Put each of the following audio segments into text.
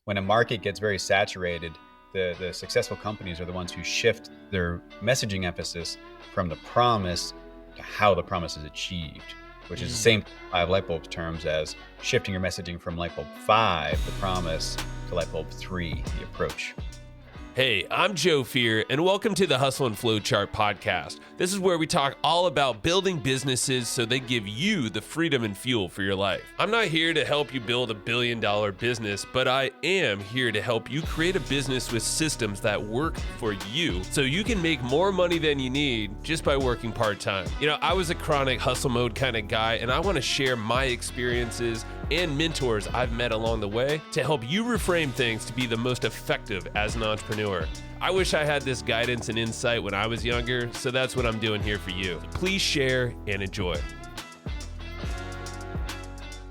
when a market gets very saturated, the successful companies are the ones who shift their messaging emphasis from the promise to how the promise is achieved, which is the same 5 light bulb terms as shifting your messaging from light bulb 5, the promise, to light bulb 3, the approach. Hey, I'm Joe Fier, and welcome to the Hustle and Flowchart podcast. This is where we talk all about building businesses so they give you the freedom and fuel for your life. I'm not here to help you build $1 billion business, but I am here to help you create a business with systems that work for you so you can make more money than you need just by working part-time. You know, I was a chronic hustle mode kind of guy, and I want to share my experiences and mentors I've met along the way to help you reframe things to be the most effective as an entrepreneur. I wish I had this guidance and insight when I was younger, so that's what I'm doing here for you. Please share and enjoy.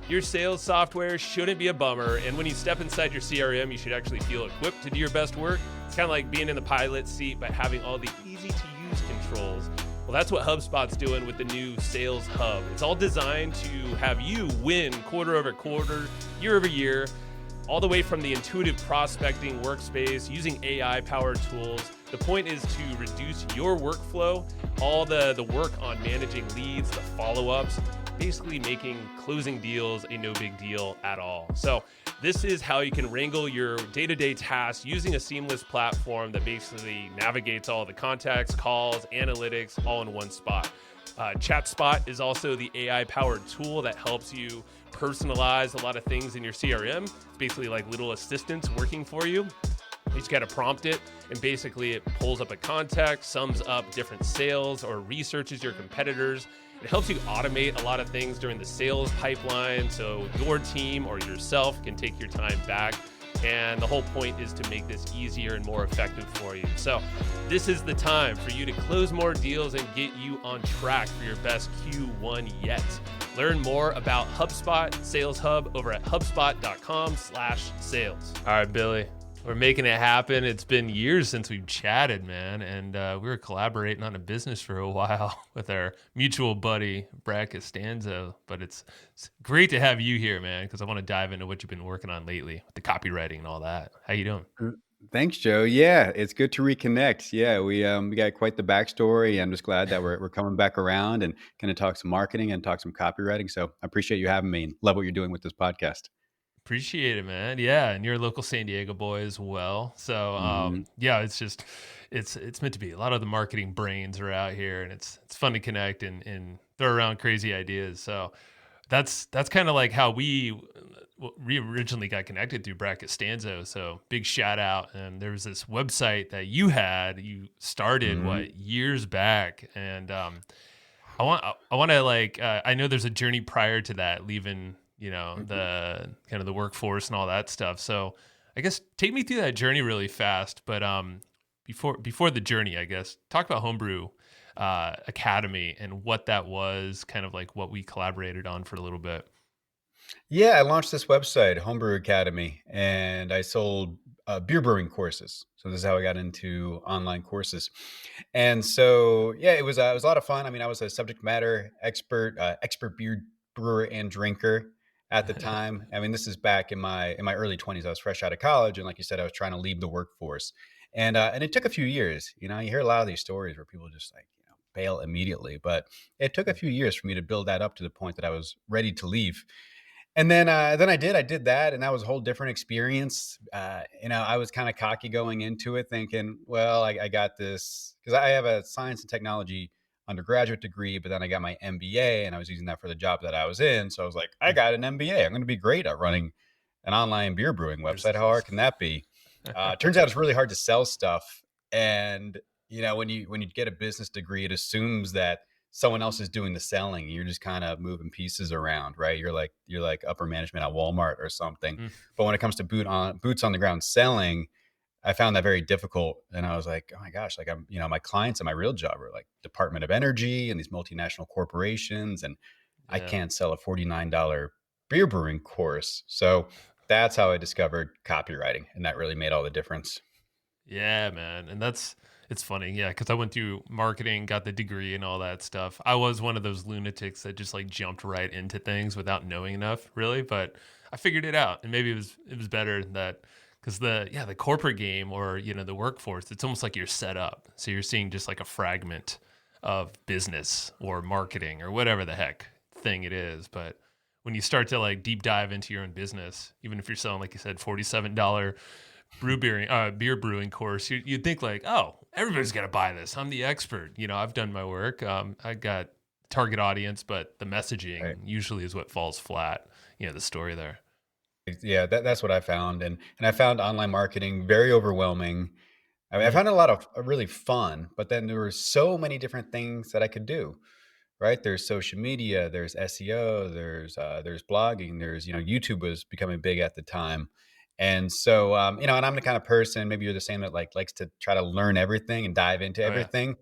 Your sales software shouldn't be a bummer, and when you step inside your CRM, you should actually feel equipped to do your best work. It's kind of like being in the pilot seat by having all the easy-to-use controls. Well, that's what HubSpot's doing with the new Sales Hub. It's all designed to have you win quarter over quarter, year over year, all the way from the intuitive prospecting workspace using AI-powered tools. The point is to reduce your workflow, all the work on managing leads, the follow-ups, basically making closing deals a no big deal at all. So this is how you can wrangle your day-to-day tasks using a seamless platform that basically navigates all the contacts, calls, analytics, all in one spot. ChatSpot is also the AI-powered tool that helps you personalize a lot of things in your CRM. It's basically like little assistants working for you. You just got to prompt it, and basically it pulls up a contact, sums up different sales, or researches your competitors. It helps you automate a lot of things during the sales pipeline so your team or yourself can take your time back. And the whole point is to make this easier and more effective for you. So this is the time for you to close more deals and get you on track for your best Q1 yet. Learn more about HubSpot Sales Hub over at hubspot.com/sales. All right, Billy, we're making it happen. It's been years since we've chatted, man. And we were collaborating on a business for a while with our mutual buddy, Brad Costanzo. But it's great to have you here, man, because I want to dive into what you've been working on lately with the copywriting and all that. How you doing? Thanks, Joe. Yeah, it's good to reconnect. Yeah, we got quite the backstory. I'm just glad that we're coming back around and going to talk some marketing and talk some copywriting. So I appreciate you having me and love what you're doing with this podcast. Appreciate it, man. Yeah, and you're a local San Diego boy as well. So yeah, it's just it's meant to be. A lot of the marketing brains are out here, and it's fun to connect and throw around crazy ideas. So that's kind of like how we originally got connected through Brad Costanzo. So big shout out. And there was this website that you started years back, and I want to I know there's a journey prior to that, leaving the kind of the workforce and all that stuff. So I guess take me through that journey really fast. But before the journey, I guess, talk about Homebrew Academy and what that was, kind of like what we collaborated on for a little bit. Yeah, I launched this website, Homebrew Academy, and I sold beer brewing courses. So this is how I got into online courses. And so, yeah, it was a lot of fun. I mean, I was a subject matter expert beer brewer and drinker at the time. I mean, this is back in my early 20s. I was fresh out of college, and like you said, I was trying to leave the workforce. And it took a few years. You hear a lot of these stories where people just bail immediately, but it took a few years for me to build that up to the point that I was ready to leave. And then I did that, and that was a whole different experience. I was kind of cocky going into it, thinking, well, I got this because I have a science and technology undergraduate degree, but then I got my MBA, and I was using that for the job that I was in. So I was like, I got an MBA. I'm going to be great at running an online beer brewing website. How hard can that be? Turns out it's really hard to sell stuff. And when you get a business degree, it assumes that someone else is doing the selling. You're just kind of moving pieces around, right? You're like upper management at Walmart or something. But when it comes to boots on the ground selling, I found that very difficult. And I was like, oh my gosh, my clients in my real job are like Department of Energy and these multinational corporations. And I can't sell a $49 beer brewing course. So that's how I discovered copywriting. And that really made all the difference. Yeah, man. And it's funny. Yeah. Cause I went through marketing, got the degree and all that stuff. I was one of those lunatics that just jumped right into things without knowing enough, really. But I figured it out, and maybe it was better that Because the corporate game or, the workforce, it's almost like you're set up. So you're seeing just like a fragment of business or marketing or whatever the heck thing it is. But when you start to like deep dive into your own business, even if you're selling, like you said, $47 beer brewing course, you'd think like, oh, everybody's got to buy this. I'm the expert. I've done my work. I got target audience, but the messaging Right. usually is what falls flat. The story there. Yeah, that's what I found, and I found online marketing very overwhelming. I mean, I Mm, found a lot of really fun, but then there were so many different things that I could do. Right? There's social media, there's SEO, there's blogging, YouTube was becoming big at the time, and so and I'm the kind of person, maybe you're the same, that like likes to try to learn everything and dive into oh yeah. everything.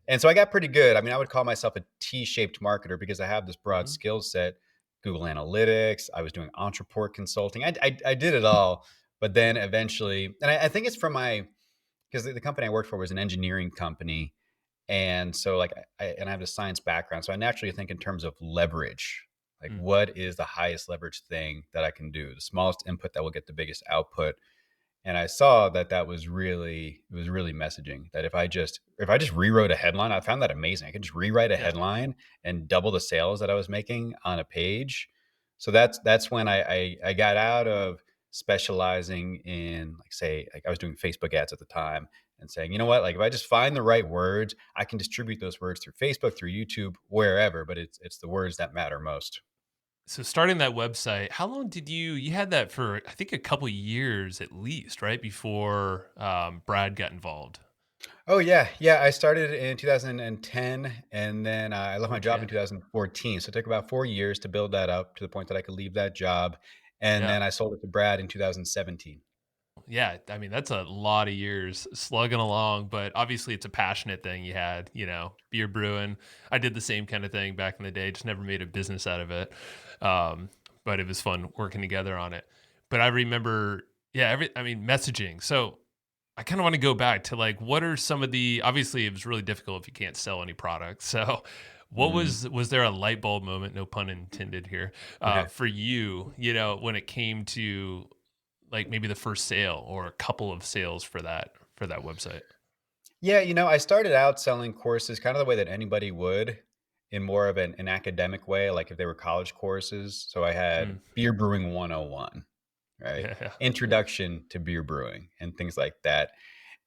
And so I got pretty good. I mean, I would call myself a T-shaped marketer because I have this broad Hmm. skill set. Google Analytics. I was doing entrepreneur consulting. I did it all, but then eventually, and I think it's from my because the company I worked for was an engineering company, and so like I have a science background, so I naturally think in terms of leverage. Like, Mm. what is the highest leverage thing that I can do? The smallest input that will get the biggest output. And I saw that it was really messaging, that if I just rewrote a headline, I found that amazing. I could just rewrite a Yeah. headline and double the sales that I was making on a page. So that's when I got out of specializing in, like, say, like I was doing Facebook ads at the time, and saying, you know what, like if I just find the right words, I can distribute those words through Facebook, through YouTube, wherever, but it's the words that matter most. So starting that website, how long did you had that for, I think, a couple years at least, right? Before Brad got involved. Oh yeah, yeah. I started in 2010, and then I left my Oh, job in 10. 2014. So it took about 4 years to build that up to the point that I could leave that job, and Yeah. then I sold it to Brad in 2017. Yeah. I mean, that's a lot of years slugging along, but obviously it's a passionate thing you had, beer brewing. I did the same kind of thing back in the day, just never made a business out of it. Um, but it was fun working together on it. But I remember, yeah, messaging. So I kind of want to go back to like, what are some of the, obviously it was really difficult if you can't sell any products. So what Mm. was there a light bulb moment, no pun intended here, for you, when it came to like maybe the first sale or a couple of sales for that website? Yeah, I started out selling courses kind of the way that anybody would, in more of an academic way, like if they were college courses. So I had Mm, Beer Brewing 101, right? yeah, yeah, Introduction to beer brewing and things like that.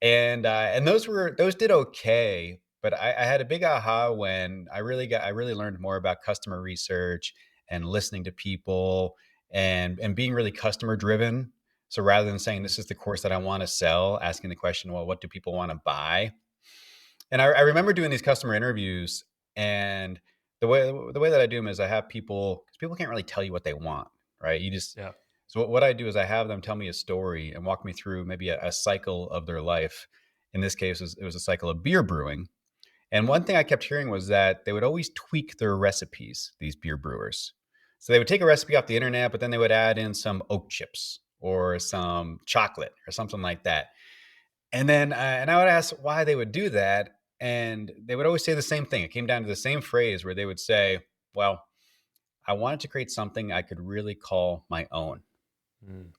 And those did okay, but I had a big aha when I really learned more about customer research and listening to people, and being really customer driven. So rather than saying mm, this is the course that I want to sell, asking the question, well, what do people want to buy? And I remember doing these customer interviews, and the way that I do them is I have people, because people can't really tell you what they want, right? yeah. So what I do is I have them tell me a story and walk me through maybe a cycle of their life. In this case, it was a cycle of beer brewing. And one thing I kept hearing was that they would always tweak their recipes, these beer brewers. So they would take a recipe off the internet, but then they would add in some oak chips or some chocolate or something like that. And I would ask why they would do that, and they would always say the same thing. It came down to the same phrase where they would say, "Well, I wanted to create something I could really call my own." Mm,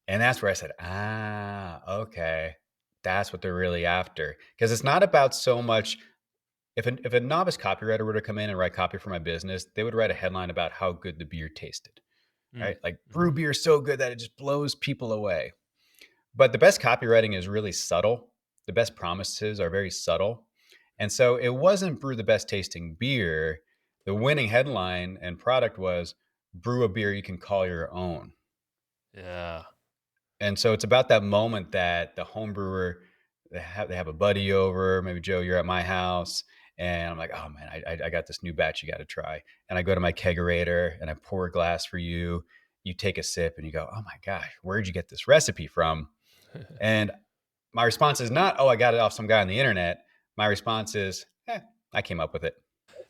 And that's where I said, okay. That's what they're really after. Because it's not about so much, if a novice copywriter were to come in and write copy for my business, they would write a headline about how good the beer tasted, mm, right? Like, brew mhm. beer so good that it just blows people away. But the best copywriting is really subtle. The best promises are very subtle. And so it wasn't brew the best tasting beer. The winning headline and product was brew a beer you can call your own. Yeah. And so it's about that moment that the home brewer, they have a buddy over, maybe Joe, you're at my house, and I'm like, oh man, I got this new batch you got to try. And I go to my kegerator and I pour a glass for you. You take a sip and you go, oh my gosh, where'd you get this recipe from? And my response is not, oh, I got it off some guy on the internet. My response is, I came up with it.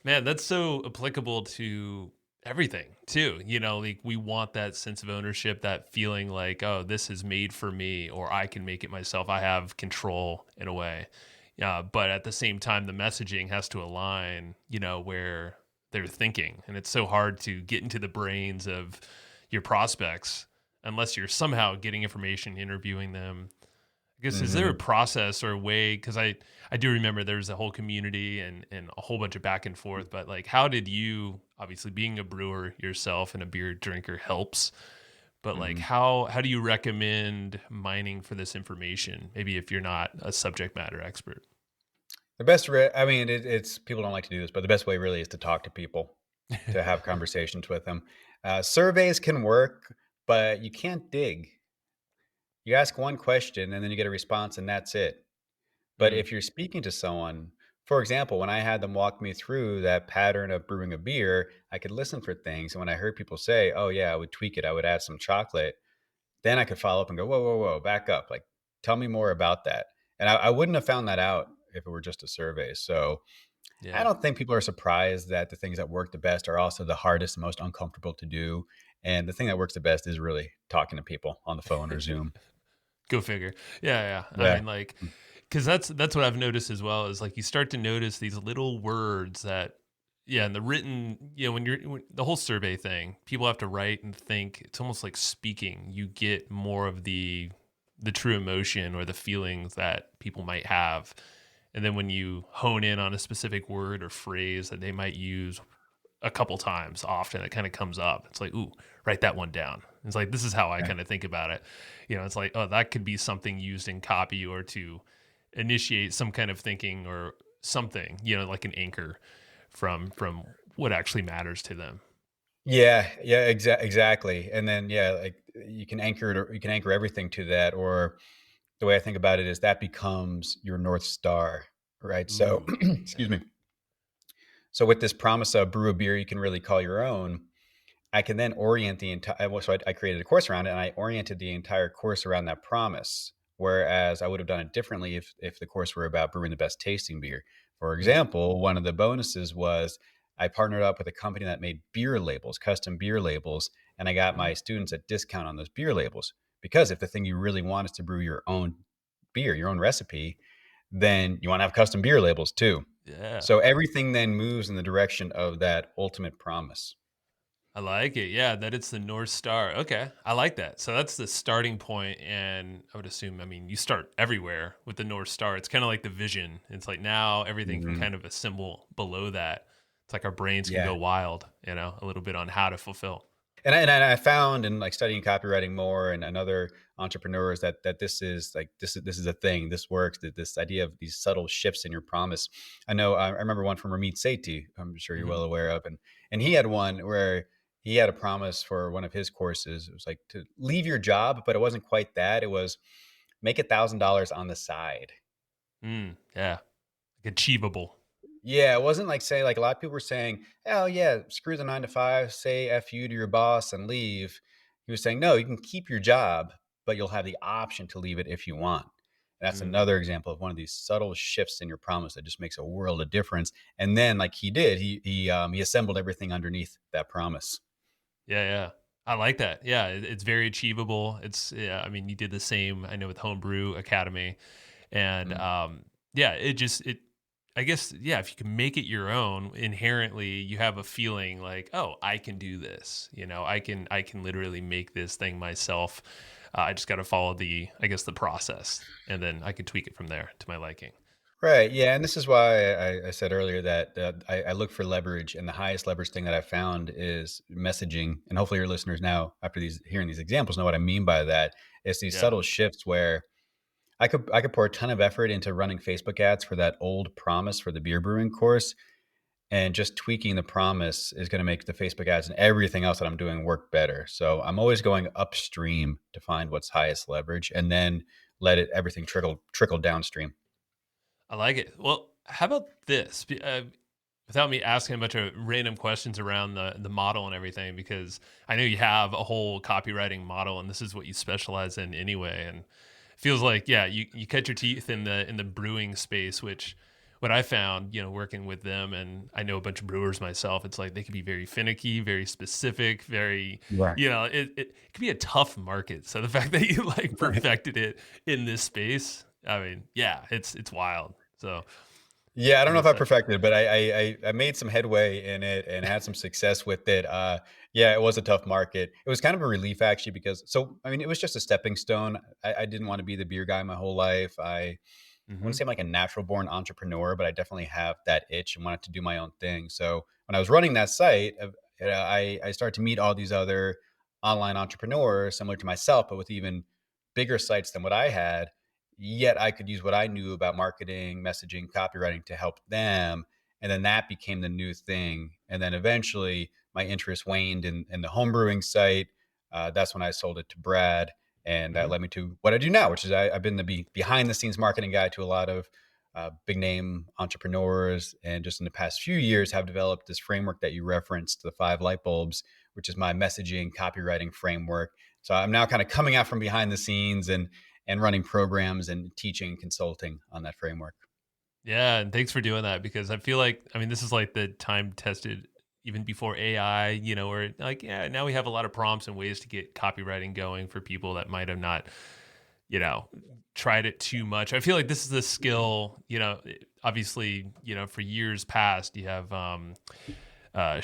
Man, that's so applicable to everything too. Like we want that sense of ownership, that feeling like, oh, this is made for me, or I can make it myself. I have control in a way. Yeah. But at the same time, the messaging has to align, where they're thinking. And it's so hard to get into the brains of your prospects unless you're somehow getting information, interviewing them. I guess, is there a Mhm. process or a way? Because I do remember there's a whole community and a whole bunch of back and forth. But like, how did you, obviously being a brewer yourself and a beer drinker helps, but like, Mhm. how do you recommend mining for this information? Maybe if you're not a subject matter expert. I mean, it's people don't like to do this, but the best way really is to talk to people, to have conversations with them. Surveys can work, but you can't dig. You ask one question and then you get a response, and that's it. But Mm, if you're speaking to someone, for example, when I had them walk me through that pattern of brewing a beer, I could listen for things. And when I heard people say, "Oh yeah, I would tweak it. I would add some chocolate," then I could follow up and go, "Whoa, whoa, whoa, back up! Like, tell me more about that." And I wouldn't have found that out if it were just a survey. So I yeah. don't think people are surprised that the things that work the best are also the hardest, most uncomfortable to do. And the thing that works the best is really talking to people on the phone or Zoom. Go figure. Yeah, yeah. I Yeah. mean, like, because that's what I've noticed as well is like you start to notice these little words that, yeah, in the written, the whole survey thing, people have to write and think. It's almost like speaking. You get more of the true emotion or the feelings that people might have, and then when you hone in on a specific word or phrase that they might use a couple times often, it kind of comes up. It's like, ooh, write that one down. It's like, this is how I Yeah. kind of think about it. It's like, oh, that could be something used in copy or to initiate some kind of thinking or something, like an anchor from what actually matters to them. Yeah, yeah, exactly. And then yeah, like you can anchor it or you can anchor everything to that, or the way I think about it is that becomes your North Star, right? So Ooh, excuse me. So with this promise of brew a beer you can really call your own, I can then orient the entire. So I created a course around it, and I oriented the entire course around that promise. Whereas I would have done it differently if the course were about brewing the best tasting beer. For mm, example, one of the bonuses was I partnered up with a company that made beer labels, custom beer labels, and I got my mm, students a discount on those beer labels. Because if the thing you really want is to brew your own beer, your own recipe, then you want to have custom beer labels too. yeah. So everything then moves in the direction of that ultimate promise. I like it. Yeah, that it's the North Star. Okay. I like that. So that's the starting point. And I would assume, I mean, you start everywhere with the North Star. It's kind of like the vision. It's like now everything can Mhm. kind of assemble below that. It's like our brains can Yeah. go wild, a little bit on how to fulfill. And I found in like studying copywriting more and other entrepreneurs that this is a thing. This works. That this idea of these subtle shifts in your promise. I remember one from Ramit Sethi. I'm sure you're Hmm. well aware of, and he had one where he had a promise for one of his courses. It was like to leave your job, but it wasn't quite that. It was make $1,000 on the side. Yeah. Like achievable. Yeah, it wasn't like say like a lot of people were saying, "Oh yeah, screw the 9 to 5, say f you to your boss and leave." He was saying, "No, you can keep your job, but you'll have the option to leave it if you want." And that's Mm. another example of one of these subtle shifts in your promise that just makes a world of difference. And then, like he did, he assembled everything underneath that promise. Yeah. Yeah. I like that. Yeah. It's very achievable. Yeah. I mean, you did the same, I know, with Homebrew Academy. And Mm. yeah, I guess, yeah, if you can make it your own, inherently you have a feeling like, oh, I can do this. I can literally make this thing myself. I just got to follow I guess, the process, and then I can tweak it from there to my liking. Right. Yeah. And this is why I said earlier that I look for leverage, and the highest leverage thing that I've found is messaging. And hopefully, your listeners now, after these hearing these examples, know what I mean by that. It's these Yeah. subtle shifts where I could pour a ton of effort into running Facebook ads for that old promise for the beer brewing course, and just tweaking the promise is going to make the Facebook ads and everything else that I'm doing work better. So I'm always going upstream to find what's highest leverage, and then let it everything trickle downstream. I like it. Well, how about this? Without me asking a bunch of random questions around the model and everything, because I know you have a whole copywriting model, and this is what you specialize in anyway. And it feels like, yeah, you cut your teeth in the brewing space, which what I found, working with them, and I know a bunch of brewers myself. It's like they can be very finicky, very specific, very, Right. it can be a tough market. So the fact that you like Right. perfected it in this space, I mean, yeah, it's wild. So Yeah, I don't in know if this I sector. perfected it, but I made some headway in it and had some success with it. Yeah, it was a tough market. It was kind of a relief actually because I mean, it was just a stepping stone. I didn't want to be the beer guy my whole life. I wouldn't Hmm. say I'm like a natural born entrepreneur, but I definitely have that itch and wanted to do my own thing. So when I was running that site, I started to meet all these other online entrepreneurs similar to myself, but with even bigger sites than what I had. Yet I could use what I knew about marketing, messaging, copywriting to help them. And then that became the new thing. And then eventually my interest waned in the homebrewing site. That's when I sold it to Brad and that Hmm. led me to what I do now, which is I've been the behind the scenes marketing guy to a lot of big name entrepreneurs, and just in the past few years have developed this framework that you referenced, the 5 Lightbulbs, which is my messaging copywriting framework. So I'm now kind of coming out from behind the scenes and running programs and teaching and consulting on that framework. Yeah, and thanks for doing that because I feel like I mean this is like the time tested even before AI, where like yeah, now we have a lot of prompts and ways to get copywriting going for people that might have not, you know, tried it too much. I feel like this is a skill, obviously, for years past you have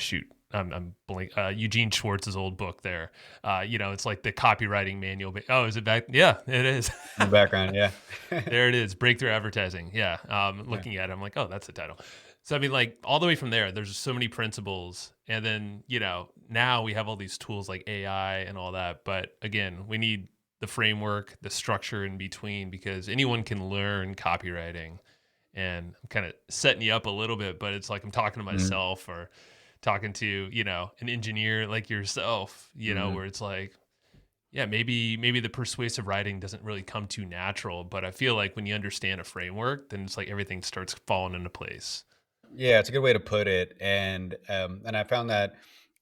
shoot I'm blank. Eugene Schwartz's old book there. It's like the copywriting manual. Oh, is it back? Yeah, it is. In the background, yeah. There it is, breakthrough advertising. Yeah, Yeah. looking at it, I'm like, oh, that's the title. So I mean, like all the way from there, there's so many principles, and then now we have all these tools like AI and all that. But again, we need the framework, the structure in between, because anyone can learn copywriting. And I'm kind of setting you up a little bit, but it's like I'm talking to Mm, myself or talking to an engineer like yourself, mm. where it's like yeah, maybe the persuasive writing doesn't really come too natural, but I feel like when you understand a framework, then it's like everything starts falling into place. Yeah, it's a good way to put it, and I found that,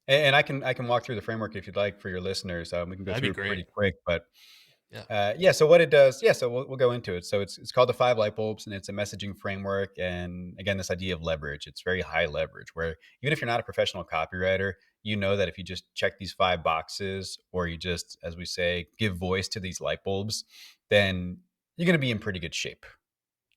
and I can walk through the framework if you'd like for your listeners. We can go That'd through be it pretty great. quick, but Yeah. yeah. So what it does, yeah. So we'll go into it. So it's called the 5 Light Bulbs, and it's a messaging framework. And again, this idea of leverage, it's very high leverage. Where even if you're not a professional copywriter, you know that if you just check these 5 boxes, or you just, as we say, give voice to these light bulbs, then you're going to be in pretty good shape.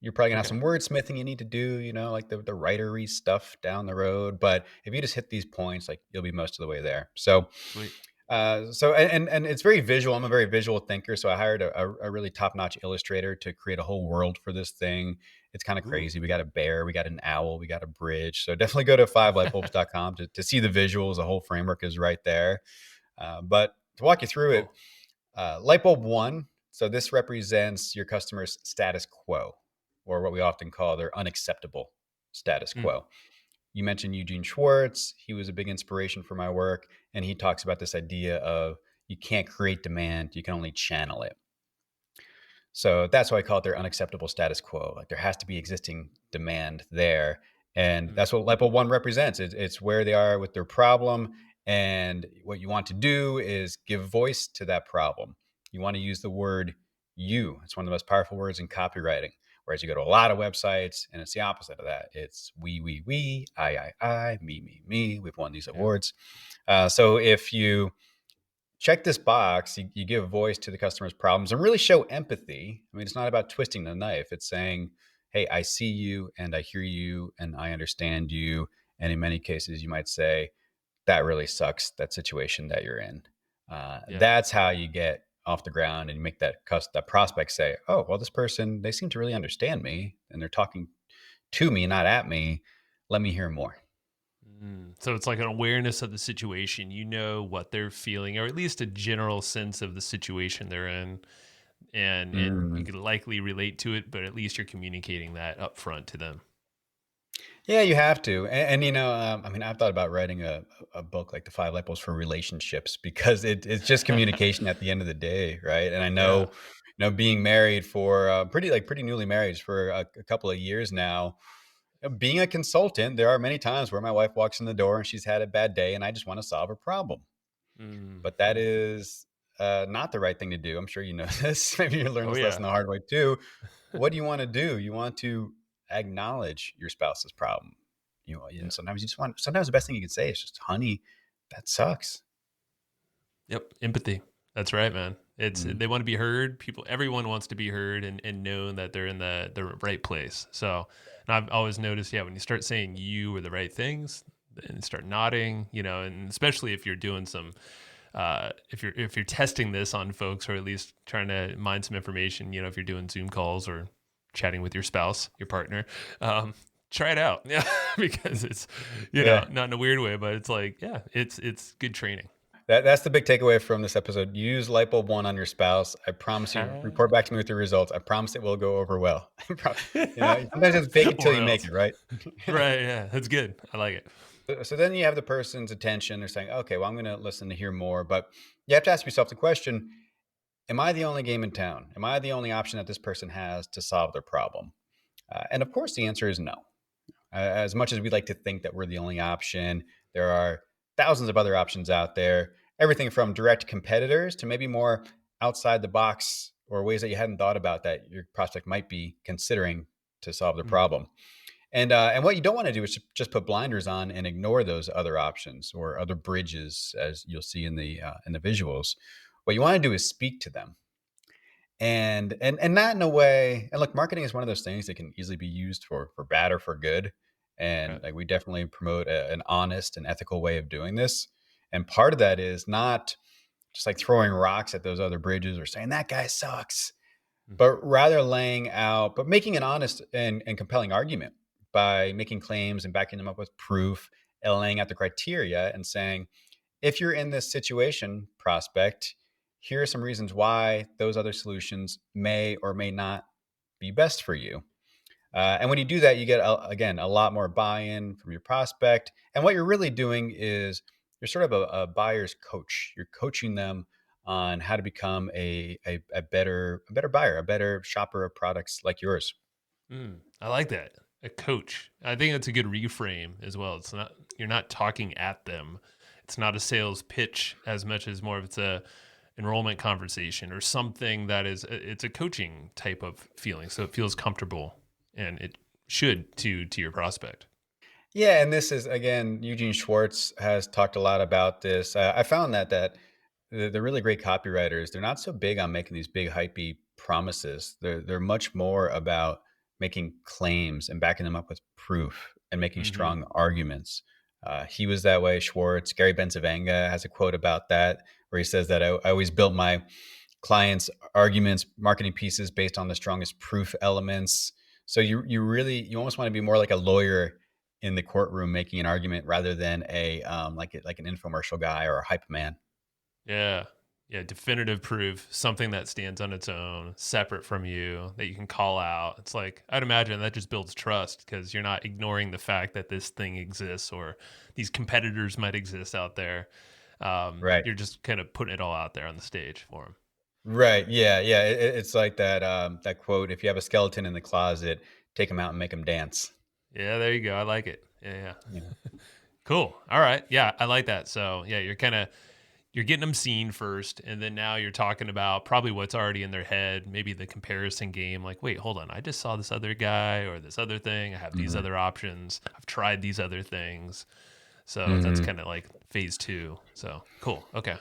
You're probably gonna have Okay. some wordsmithing you need to do, like the writery stuff down the road. But if you just hit these points, like you'll be most of the way there. So, Sweet. and it's very visual. I'm a very visual thinker, so I hired a really top notch illustrator to create a whole world for this thing. It's kind of Ooh. crazy. We got a bear, we got an owl, we got a bridge. So definitely go to 5lightbulbs.com to see the visuals. The whole framework is right there. But to walk you through it, Cool. light bulb one. So this represents your customer's status quo, or what we often call their unacceptable status Mm, quo. You mentioned Eugene Schwartz. He was a big inspiration for my work. And he talks about this idea of you can't create demand, you can only channel it. So that's why I call it their unacceptable status quo. Like there has to be existing demand there. And mm, that's what Level One represents. It's where they are with their problem. And what you want to do is give voice to that problem. You want to use the word you. It's one of the most powerful words in copywriting. Whereas you go to a lot of websites and it's the opposite of that. It's we, I, me. We've won these yeah. awards. So if you check this box, you give a voice to the customer's problems and really show empathy. I mean, it's not about twisting the knife. It's saying, hey, I see you and I hear you and I understand you. And in many cases, you might say, that really sucks, that situation that you're in. Yeah. That's how you get off the ground and you make that prospect say, oh, well, this person, they seem to really understand me and they're talking to me, not at me. Let me hear more. So it's like an awareness of the situation. You know what they're feeling, or at least a general sense of the situation they're in, and you Mm. could likely relate to it, but at least you're communicating that up front to them. Yeah, you have to. And I mean, I've thought about writing a book like the 5 Light Bulbs for relationships because it's just communication at the end of the day, right? And I Yeah. know, being married for pretty newly married for a couple of years now, being a consultant, there are many times where my wife walks in the door and she's had a bad day, and I just want to solve her problem. But that Mm. is not the right thing to do. I'm sure you know this. Maybe you learned Oh this lesson yeah. the hard way too. What do you want to do? You want to acknowledge your spouse's problem. Yeah. And sometimes the best thing you can say is just, honey, that sucks. Yep. Empathy. That's right, man. Mhm. They want to be heard. Everyone wants to be heard and know that they're in the right place. So, and I've always noticed, yeah, when you start saying you or the right things and start nodding, and especially if you're doing some, if you're testing this on folks or at least trying to mine some information, if you're doing Zoom calls or chatting with your spouse, your partner, um, try it out. Yeah, because it's, Yeah. not in a weird way, but it's like, yeah, it's good training. That's the big takeaway from this episode. Use light bulb 1 on your spouse. I promise you, report back to me with your results. I promise it will go over well. Sometimes it's fake it till Or you make else. it, right? Right. Yeah. That's good. I like it. So then you have the person's attention. They're saying, okay, well, I'm going to listen to hear more. But you have to ask yourself the question, am I the only game in town? Am I the only option that this person has to solve their problem? And of course, the answer is no. As much as we like to think that we're the only option, there are thousands of other options out there. Everything from direct competitors to maybe more outside the box or ways that you hadn't thought about that your prospect might be considering to solve the Mm, problem. And what you don't want to do is just put blinders on and ignore those other options or other bridges, as you'll see in the visuals. What you want to do is speak to them and not in a way. And look, marketing is one of those things that can easily be used for bad or for good. And right. like we definitely promote an honest and ethical way of doing this. And part of that is not just like throwing rocks at those other bridges or saying that guy sucks, Mhm. but rather but making an honest and compelling argument by making claims and backing them up with proof and laying out the criteria and saying, if you're in this situation, prospect, here are some reasons why those other solutions may or may not be best for you. And when you do that, you get, again, a lot more buy in from your prospect. And what you're really doing is you're sort of a buyer's coach. You're coaching them on how to become a better buyer, a better shopper of products like yours. I like that. A coach. I think that's a good reframe as well. You're not talking at them. It's not a sales pitch as much as more of it's a enrollment conversation or something that it's a coaching type of feeling. So it feels comfortable and it should to your prospect. Yeah, and this is again, Eugene Schwartz has talked a lot about this. I found that the really great copywriters, they're not so big on making these big hypey promises. They're much more about making claims and backing them up with proof and making Hmm. strong arguments. He was that way. Schwartz, Gary Bencivenga has a quote about that where he says that I always built my clients' arguments, marketing pieces based on the strongest proof elements. So you almost want to be more like a lawyer in the courtroom making an argument rather than like an infomercial guy or a hype man. Yeah. Yeah. Definitive proof, something that stands on its own, separate from you, that you can call out. It's like, I'd imagine that just builds trust because you're not ignoring the fact that this thing exists or these competitors might exist out there. Right. You're just kind of putting it all out there on the stage for them. Right. Yeah. Yeah. It's like that quote: "If you have a skeleton in the closet, take him out and make him dance." Yeah. There you go. I like it. Yeah. Yeah. Yeah. Cool. All right. Yeah. I like that. So, yeah, you're getting them seen first, and then now you're talking about probably what's already in their head, maybe the comparison game. Like, wait, hold on, I just saw this other guy or this other thing. I have these Hmm. other options. I've tried these other things. So that's Hmm. kind of like phase two. So cool. Okay.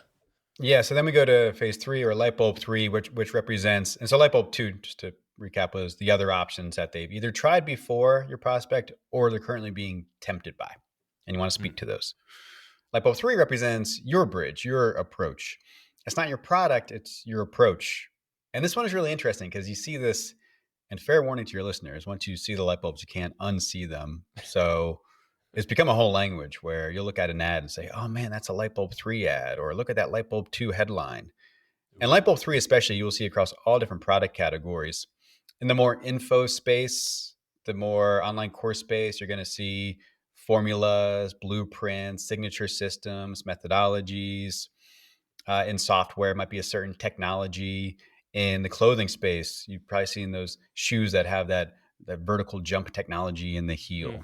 Yeah. So then we go to phase 3 or light bulb 3, which represents, and so light bulb 2, just to recap, was the other options that they've either tried before your prospect or they're currently being tempted by, and you want to Mm, speak to those. Light bulb 3 represents your bridge, your approach. It's not your product, it's your approach. And this one is really interesting because you see this, and fair warning to your listeners, once you see the light bulbs, you can't unsee them. So it's become a whole language where you'll look at an ad and say, oh man, that's a light bulb 3 ad, or look at that light bulb 2 headline. And light ooh, bulb 3, especially, you will see across all different product categories. In the more info space, the more online course space, you're going to see formulas, blueprints, signature systems, methodologies. In software, it might be a certain technology. In the clothing space, you've probably seen those shoes that have that vertical jump technology in the mm, heel,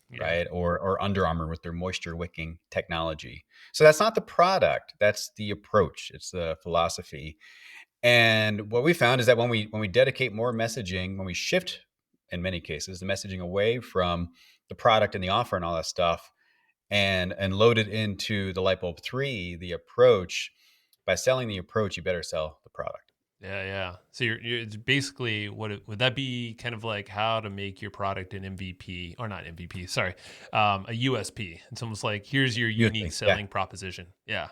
yeah. right? Or Under Armour with their moisture wicking technology. So that's not the product, that's the approach. It's the philosophy. And what we found is that when we dedicate more messaging, when we shift in many cases the messaging away from the product and the offer and all that stuff and load it into the light bulb 3, the approach, by selling the approach, you better sell the product. Yeah, yeah. So it's basically would that be kind of like how to make your product an MVP or not MVP, sorry, a USP. It's almost like here's your unique USP, yeah. selling proposition. Yeah.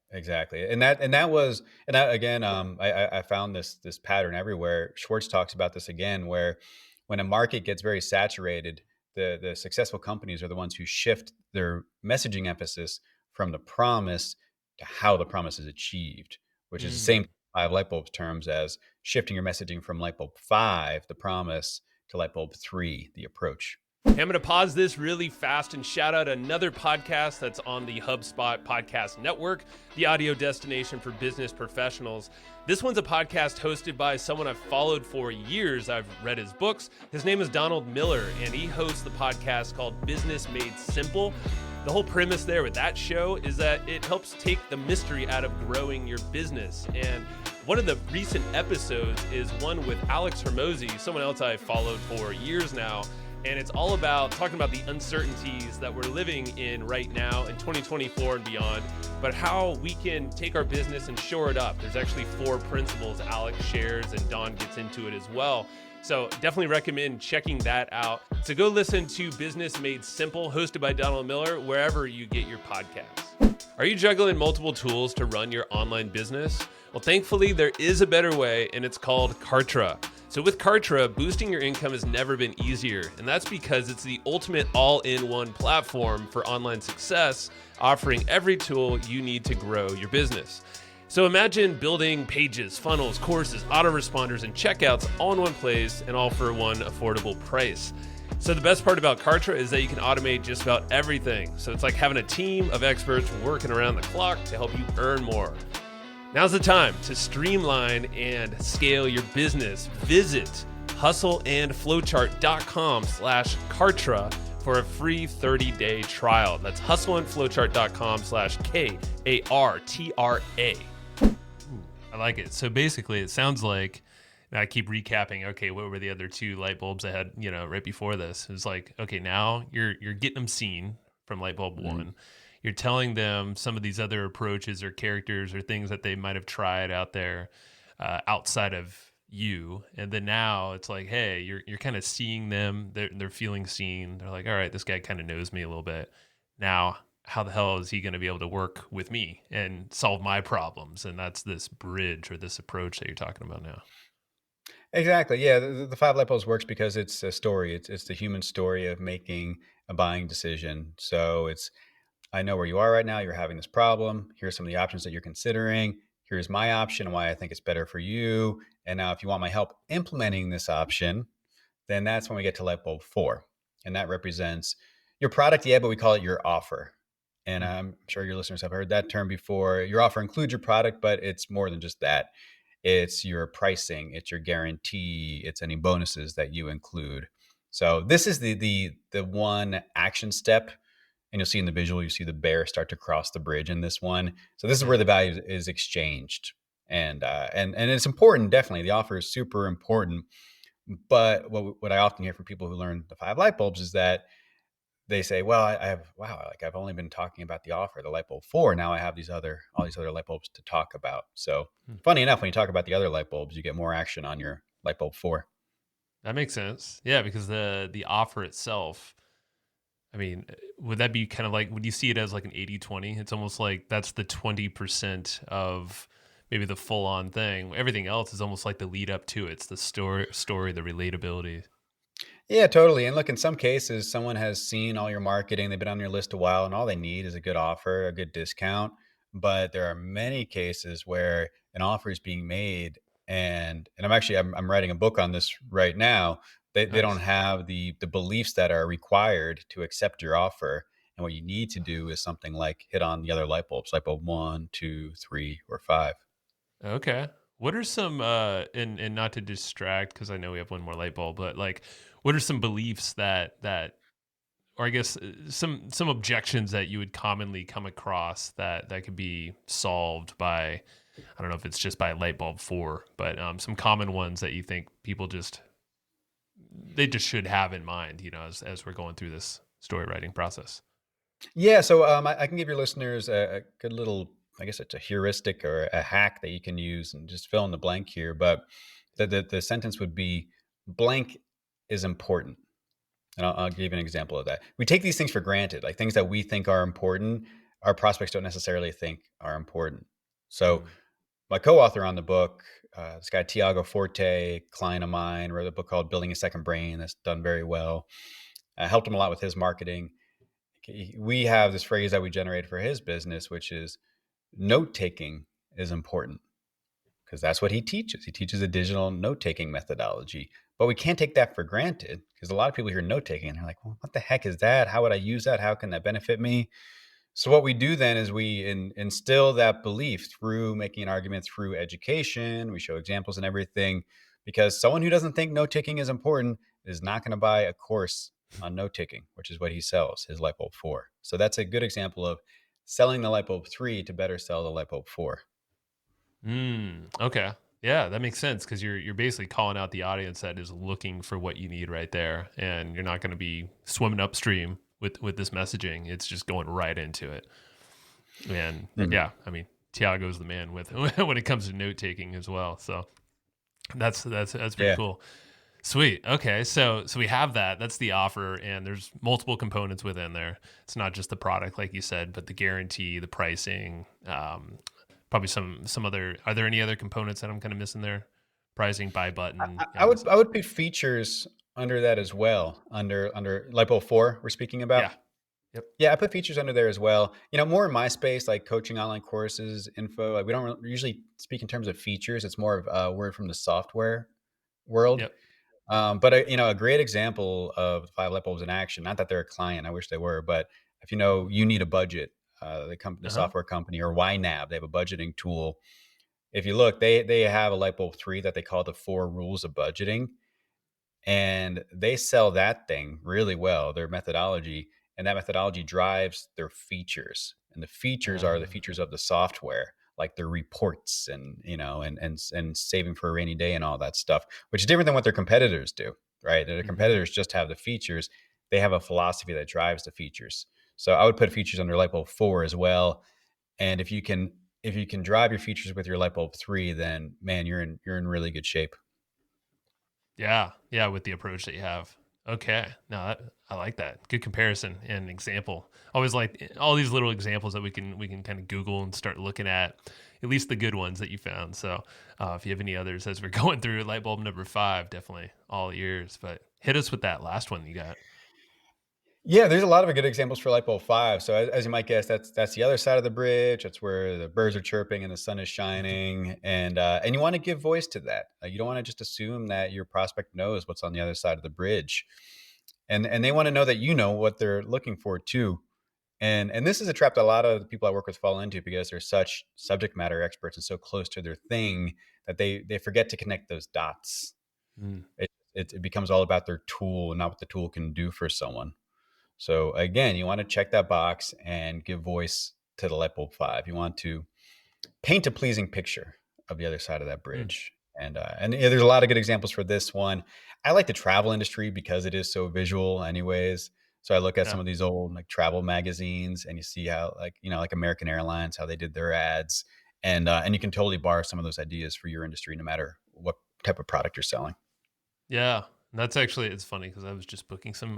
Exactly, and that was and that again, I found this pattern everywhere. Schwartz talks about this again, where when a market gets very saturated, the successful companies are the ones who shift their messaging emphasis from the promise to how the promise is achieved, which is the same Mm. five light bulbs terms as shifting your messaging from light bulb five, the promise, to light bulb three, the approach. Hey, I'm going to pause this really fast and shout out another podcast that's on the HubSpot Podcast Network, the audio destination for business professionals. This one's a podcast hosted by someone I've followed for years. I've read his books. His name is Donald Miller, and he hosts the podcast called Business Made Simple. The whole premise there with that show is that it helps take the mystery out of growing your business. And one of the recent episodes is one with Alex Hermosi, someone else I've followed for years now. And it's all about talking about the uncertainties that we're living in right now in 2024 and beyond, but how we can take our business and shore it up. There's actually 4 principles Alex shares, and Don gets into it as well. So definitely recommend checking that out. So go listen to Business Made Simple, hosted by Donald Miller, wherever you get your podcasts. Are you juggling multiple tools to run your online business? Well, thankfully, there is a better way, and it's called Kartra. So with Kartra, boosting your income has never been easier, and that's because it's the ultimate all-in-one platform for online success, offering every tool you need to grow your business. So imagine building pages, funnels, courses, autoresponders, and checkouts all in one place, and all for one affordable price. So the best part about Kartra is that you can automate just about everything. So it's like having a team of experts working around the clock to help you earn more. Now's the time to streamline and scale your business. Visit hustleandflowchart.com/Kartra for a free 30-day trial. That's hustleandflowchart.com/KARTRA. I like it. So basically, it sounds like, and I keep recapping, okay, what were the other 2 light bulbs I had, right before this? It was like, okay, now you're getting them seen from light bulb 1. You're telling them some of these other approaches or characters or things that they might have tried out there outside of you. And then now it's like, hey, you're kind of seeing them. They're feeling seen. They're like, all right, this guy kind of knows me a little bit. Now, how the hell is he going to be able to work with me and solve my problems? And that's this bridge or this approach that you're talking about now. Exactly. Yeah, the five light bulbs works because it's a story. It's the human story of making a buying decision. So it's I know where you are right now. You're having this problem. Here's some of the options that you're considering. Here's my option and why I think it's better for you. And now, if you want my help implementing this option, then that's when we get to light bulb 4, and that represents your product. Yeah, but we call it your offer. And I'm sure your listeners have heard that term before. Your offer includes your product, but it's more than just that. It's your pricing, it's your guarantee, it's any bonuses that you include. So this is the one action step, and you'll see in the visual, you see the bear start to cross the bridge in this one. So this is where the value is exchanged, and it's important. Definitely, the offer is super important. But what I often hear from people who learn the five light bulbs is that they say, "Well, I have like I've only been talking about the offer, the light bulb 4. Now I have all these other light bulbs to talk about." So Hmm. funny enough, when you talk about the other light bulbs, you get more action on your light bulb 4. That makes sense. Yeah, because the offer itself, I mean, would that be kind of like, would you see it as like an 80/20? It's almost like that's the 20% of maybe the full on thing. Everything else is almost like the lead up to it. It's the story, the relatability. Yeah, totally. And look, in some cases, someone has seen all your marketing, they've been on your list a while, and all they need is a good offer, a good discount. But there are many cases where an offer is being made, and I'm writing a book on this right now. They don't Nice. have the beliefs that are required to accept your offer. And what you need to do is something like hit on the other light bulbs, light bulb 1, 2, 3, or 5. Okay. What are some and not to distract because I know we have one more light bulb, but like what are some beliefs that or I guess some objections that you would commonly come across that could be solved by, I don't know if it's just by light bulb 4, but some common ones that you think people they just should have in mind, as we're going through this story writing process. Yeah, so I can give your listeners a good little I guess it's a heuristic or a hack that you can use, and just fill in the blank here. But the sentence would be, blank is important. And I'll give you an example of that. We take these things for granted, like things that we think are important, our prospects don't necessarily think are important. So Mm. my co-author on the book, this guy Tiago Forte, client of mine, wrote a book called Building a Second Brain that's done very well. I helped him a lot with his marketing. We have this phrase that we generated for his business, which is, note taking is important, because that's what he teaches. He teaches a digital note taking methodology. But we can't take that for granted, because a lot of people hear note taking and they're like, well, what the heck is that? How would I use that? How can that benefit me? So what we do then is we instill that belief through making an argument, through education. We show examples and everything, because someone who doesn't think note taking is important is not going to buy a course on note taking, which is what he sells, his Lightbulb 4. So that's a good example of selling the Lightbulb 3 to better sell the Lightbulb 4. Okay. Yeah, that makes sense because you're basically calling out the audience that is looking for what you need right there, and you're not going to be swimming upstream with this messaging. It's just going right into it. And Mhm. yeah, I mean, Tiago's the man with when it comes to note taking as well. So that's pretty Yeah. cool. Sweet. Okay. So we have that. That's the offer, and there's multiple components within there. It's not just the product, like you said, but the guarantee, the pricing, probably some other. Are there any other components that I'm kind of missing there? Pricing, buy button. Yeah, I I'm would missing. I would put features under that as well, under Lipo 4 we're speaking about. Yeah. Yep. Yeah, I put features under there as well. More in my space, like coaching, online courses, info. Like we don't usually speak in terms of features. It's more of a word from the software world. Yep. But a great example of the 5 light bulbs in action. Not that they're a client, I wish they were, but if you need a budget, the Uh huh. software company, or YNAB, they have a budgeting tool. If you look, they have a light bulb 3 that they call the 4 rules of budgeting, and they sell that thing really well, their methodology, and that methodology drives their features. And the features are the features of the software, like their reports, and and saving for a rainy day and all that stuff, which is different than what their competitors do, right? Their Mm-hmm. competitors just have the features. They have a philosophy that drives the features. So I would put features under Lightbulb 4 as well. And if you can drive your features with your Lightbulb 3, then man, you're in really good shape. Yeah, yeah, with the approach that you have. Okay, no, I like that. Good comparison and example. Always like all these little examples that we can kind of Google and start looking at least the good ones that you found. So if you have any others as we're going through light bulb number 5, definitely all ears. But hit us with that last one you got. Yeah, there's a lot of good examples for Lightbulb 5. So as you might guess, that's the other side of the bridge. That's where the birds are chirping and the sun is shining, and you want to give voice to that. You don't want to just assume that your prospect knows what's on the other side of the bridge, and they want to know that you know what they're looking for too. And this is a trap that a lot of the people I work with fall into, because they're such subject matter experts and so close to their thing that they forget to connect those dots. Mm, It becomes all about their tool and not what the tool can do for someone. So again, you want to check that box and give voice to the Lightbulb 5. You want to paint a pleasing picture of the other side of that mm, bridge. And yeah, there's a lot of good examples for this one. I like the travel industry because it is so visual anyways. So I look at yeah. some of these old like travel magazines, and you see how, like American Airlines, how they did their ads, and you can totally borrow some of those ideas for your industry, no matter what type of product you're selling. Yeah, that's actually it's funny because I was just booking some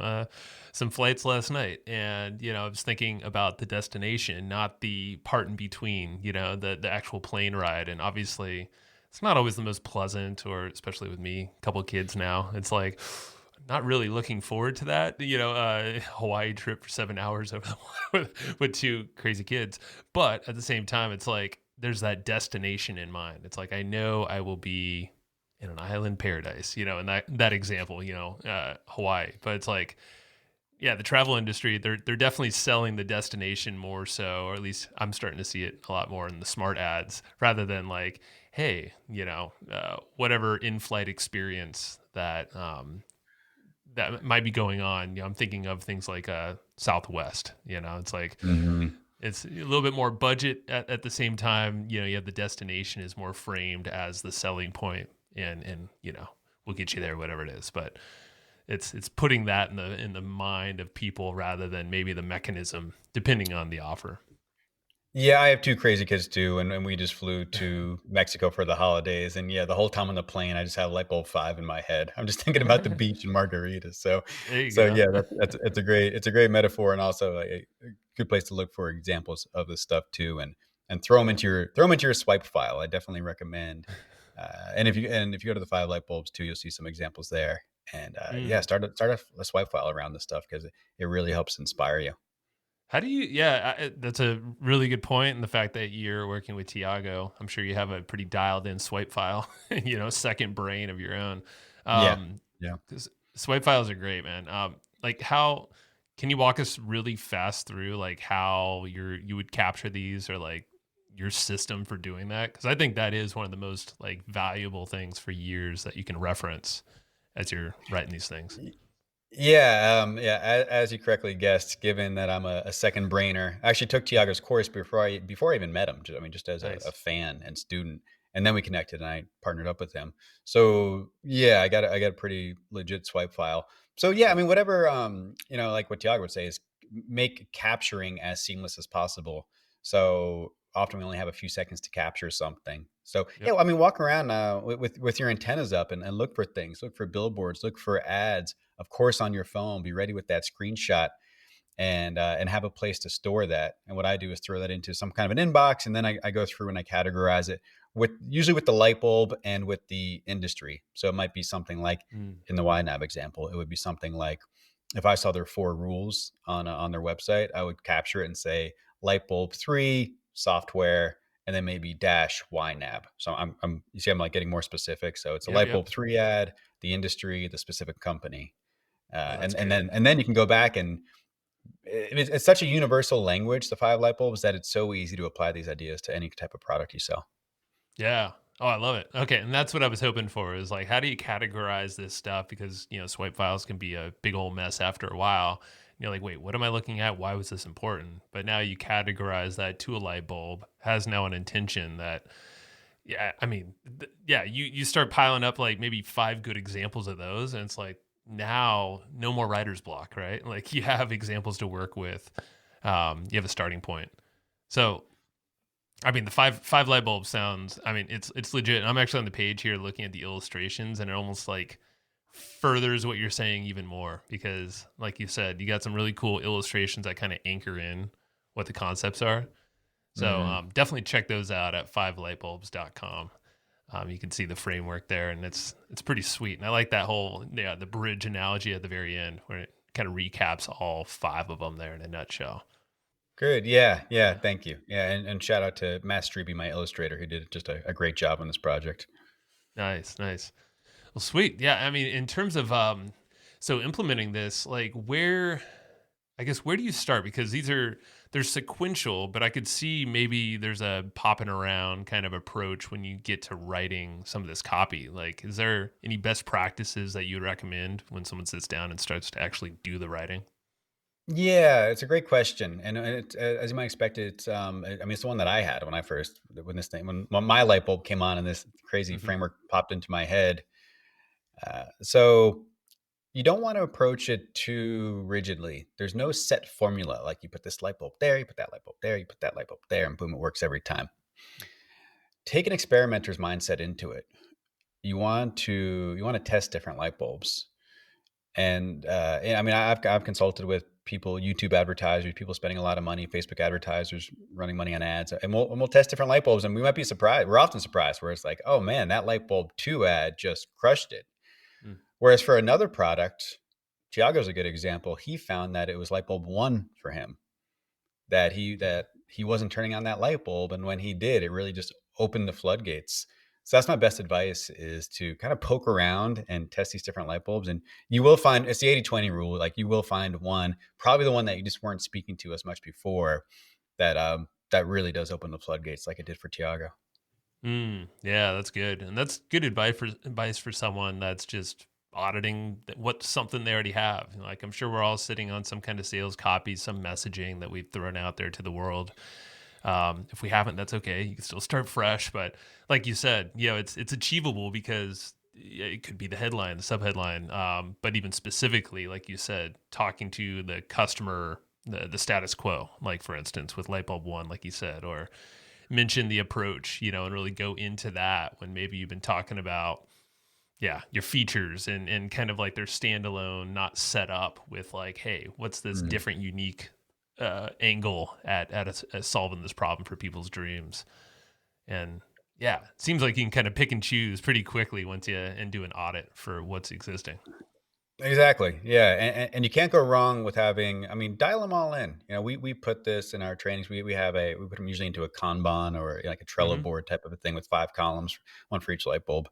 flights last night, and I was thinking about the destination, not the part in between. The actual plane ride, and obviously, it's not always the most pleasant, or especially with me, a couple of kids now, it's like not really looking forward to that. Hawaii trip for 7 hours over with 2 crazy kids, but at the same time, it's like there's that destination in mind. It's like I know I will be in an island paradise, in that example, Hawaii. But it's like, yeah, the travel industry, they're definitely selling the destination more so, or at least I'm starting to see it a lot more in the smart ads rather than like, hey, whatever in-flight experience that might be going on. I'm thinking of things like Southwest. It's like Mhm. it's a little bit more budget at the same time. You have the destination is more framed as the selling point, and we'll get you there, whatever it is. But it's putting that in the mind of people rather than maybe the mechanism, depending on the offer. Yeah, I have 2 crazy kids too, and we just flew to Mexico for the holidays, and yeah, the whole time on the plane, I just had light bulb 5 in my head. I'm just thinking about the beach and margaritas, There you so go. yeah, that's it's a great metaphor and also a good place to look for examples of this stuff too, and throw 'em into your swipe file. I definitely recommend, and if you go to the 5 light bulbs too, you'll see some examples there, and, yeah, Mm. start a swipe file around this stuff because it really helps inspire you. How do you? Yeah, that's a really good point. And the fact that you're working with Tiago, I'm sure you have a pretty dialed in swipe file, second brain of your own. Yeah, Um, yeah. because swipe files are great, man. Like how can you walk us really fast through like how you would capture these or like your system for doing that? Because I think that is one of the most like valuable things for years that you can reference as you're writing these things. Yeah, as you correctly guessed, given that I'm a second brainer, I actually took Tiago's course before I even met him. I mean, just as a Nice. fan and student, and then we connected, and I partnered up with him. So yeah, I got a pretty legit swipe file. So yeah, I mean, whatever like what Tiago would say is make capturing as seamless as possible. So often we only have a few seconds to capture something. So yeah, Yep. well, I mean, walk around with your antennas up and look for things, look for billboards, look for ads, of course, on your phone. Be ready with that screenshot and have a place to store that. And what I do is throw that into some kind of an inbox, and then I go through and I categorize it with usually with the light bulb and with the industry. So it might be something like Mm. in the YNAB example, it would be something like if I saw their 4 rules on their website, I would capture it and say light bulb 3 software. And then maybe dash YNAB. So you see, I'm like getting more specific. So it's a Yep. light Yep. bulb 3 ad, the industry, the specific company, Oh, and that's great. then you can go back and it's such a universal language, the 5 light bulbs, that it's so easy to apply these ideas to any type of product you sell. Yeah. Oh, I love it. Okay, and that's what I was hoping for is like, how do you categorize this stuff? Because swipe files can be a big old mess after a while. And you're like, wait, what am I looking at? Why was this important? But now you categorize that to a light bulb has now an intention that, yeah, I mean, yeah, you start piling up like maybe 5 good examples of those, and it's like now no more writer's block, right? Like you have examples to work with. You have a starting point. So I mean, the five light bulbs sounds. I mean, it's legit. I'm actually on the page here looking at the illustrations, and it almost like furthers what you're saying even more because, like you said, you got some really cool illustrations that kind of anchor in what the concepts are. So Mhm. definitely check those out at fivelightbulbs.com. You can see the framework there, and it's pretty sweet. And I like that whole the bridge analogy at the very end where it kind of recaps all 5 of them there in a nutshell. Good, yeah, yeah, Yeah. thank you. Yeah, and shout out to Matt Strebe, my illustrator, who did just a great job on this project. Nice, nice. Well, sweet. Yeah, I mean, in terms of so implementing this, like where I guess where do you start? Because they're sequential, but I could see maybe there's a popping around kind of approach when you get to writing some of this copy. Like, is there any best practices that you would recommend when someone sits down and starts to actually do the writing? Yeah, it's a great question, and as you might expect, I mean, it's the one that I had when I first when this thing when my light bulb came on and this crazy Hmm. framework popped into my head. So you don't want to approach it too rigidly. There's no set formula. Like you put this light bulb there, you put that light bulb there, you put that light bulb there, and boom, it works every time. Take an experimenter's mindset into it. You want to test different light bulbs, and I mean, I've consulted with people, YouTube advertisers, people spending a lot of money, Facebook advertisers running money on ads, and we'll test different light bulbs, and we might be surprised. We're often surprised where it's like, oh man, that light bulb 2 ad just crushed it. Mm. Whereas for another product, Tiago's a good example. He found that it was light bulb 1 for him, that he wasn't turning on that light bulb, and when he did, it really just opened the floodgates. So that's my best advice, is to kind of poke around and test these different light bulbs, and you will find it's the 80-20 rule. Like you will find one, probably the one that you just weren't speaking to as much before, that really does open the floodgates like it did for Tiago. Yeah, that's good, and that's good advice for someone that's just auditing what something they already have. Like I'm sure we're all sitting on some kind of sales copy, some messaging that we've thrown out there to the world. If we haven't, that's okay. You can still start fresh, but like you said, it's achievable because yeah, it could be the headline, the subheadline, but even specifically, like you said, talking to the customer, the status quo, like for instance with light bulb one, like you said, or mention the approach, and really go into that when maybe you've been talking about, yeah, your features and kind of like they're standalone, not set up with like, hey, what's this Mm. different, unique angle at solving this problem for people's dreams? And yeah, it seems like you can kind of pick and choose pretty quickly once you and do an audit for what's existing. Exactly. Yeah, and you can't go wrong with having. I mean, dial them all in. We put this in our trainings. We put them usually into a Kanban or like a Trello Hmm. board type of a thing with 5 columns, one for each light bulb.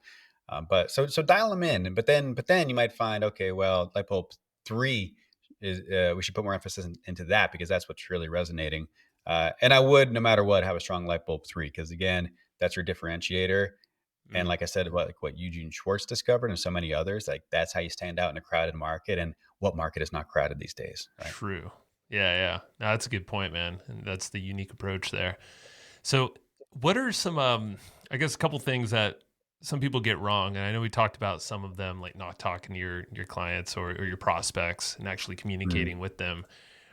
But so dial them in, but then you might find, okay, well, light bulb 3 is, we should put more emphasis into that because that's what's really resonating. And I would, no matter what, have a strong light bulb 3 because again, that's your differentiator. And Mm, like I said, what Eugene Schwartz discovered and so many others, like that's how you stand out in a crowded market. And what market is not crowded these days, right? true. Yeah, yeah. No, that's a good point, man. And that's the unique approach there. So, what are some, I guess, a couple things that some people get wrong? And I know we talked about some of them, like not talking to your clients or your prospects and actually Mm, communicating with them.